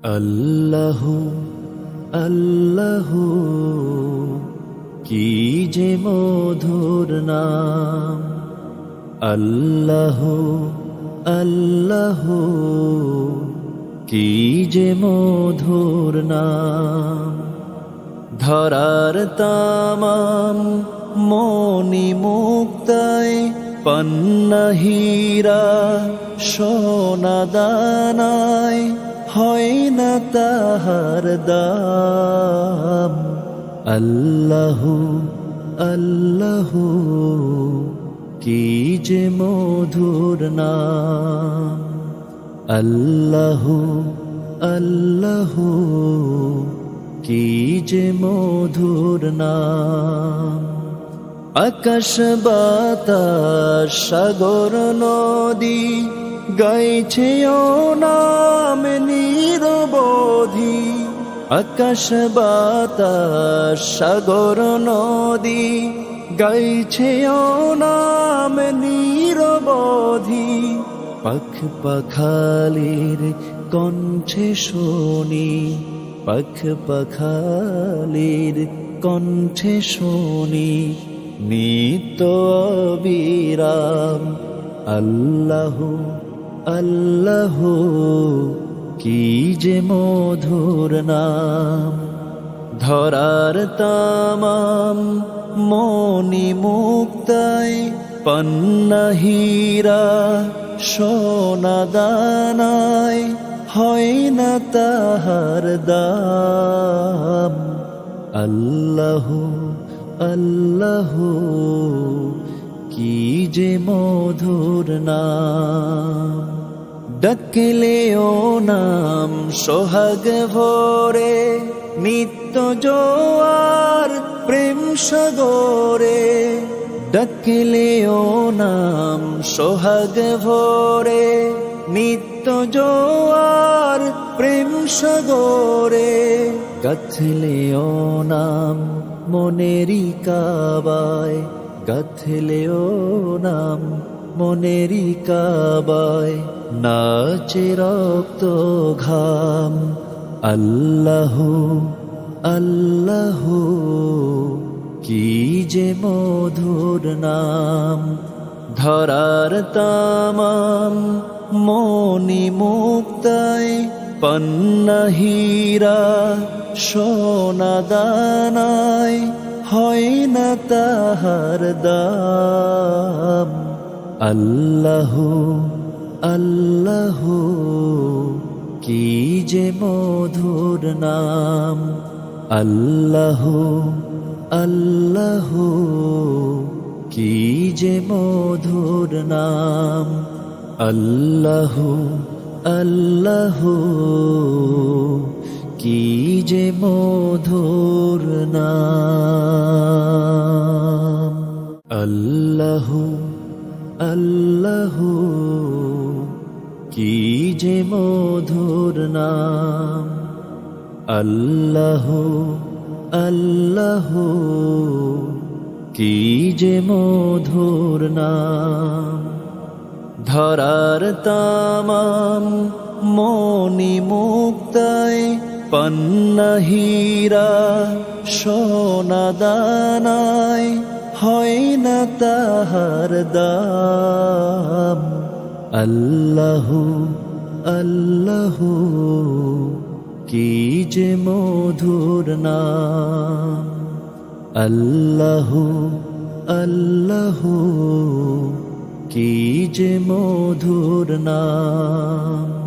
আল্লাহু আল্লাহু কি যে মধুর নাম। আল্লাহু আল্লাহু কি যে মধুর নাম। ধরার তামাম মনি মুক্তায় পন্না হীরা সোনা দানায় হয় না তাহার দাম। আল্লাহু আল্লাহু কি যে মধুর নাম। আল্লাহু আল্লাহু কি যে মধুর নাম। আকাশ বাতাস সাগর নদী গাইছে ও নাম নিরবধি। আকাশ বাতাস সাগর নদী গাইছে ও নাম নিরবধি। পাখ পাখালির কণ্ঠে শুনি, পাখ পাখালির কণ্ঠে শুনি নিত্য অবিরাম। আল্লাহু আল্লাহু কি যে মধুর নাম। ধরার তামাম মনি মুক্তায় পন্না হীরা সোনা দানায় হয় না তাহার দাম। আল্লাহু আল্লাহু কি যে মধুর নাম। ডাকলে ও নাম সোহাগ ভরে নিত্য জোয়ার প্রেম সাগরে। ডাকলে ও নাম সোহাগ ভরে নিত্য জোয়ার প্রেম সাগরে। গাথলে ও নাম মনেরি কাবায়, গাথলে ও নাম মনেরি কাবায় নাচে রক্ত ঘাম। আল্লাহু আল্লাহু কি যে মধুর নাম। ধরার তামাম মনি মুক্তায় পন্না হীরা সোনা দানায় হয় না তাহার দাম। আল্লাহু আল্লাহু কি যে মধুর নাম। আল্লাহু আল্লাহু কি যে মধুর নাম। আল্লাহু আল্লাহু কি যে মধুর নাম। আল্লাহু আল্লাহু কি যে মধুর নাম। আল্লাহু আল্লাহু কি যে মধুর নাম। ধরার তামাম মনি মুক্তায় পন্না হীরা সোনা দানায় হয় না তাহার দাম। আল্লাহু আল্লাহু কি যে মধুর নাম। আল্লাহু আল্লাহু কি যে মধুর নাম।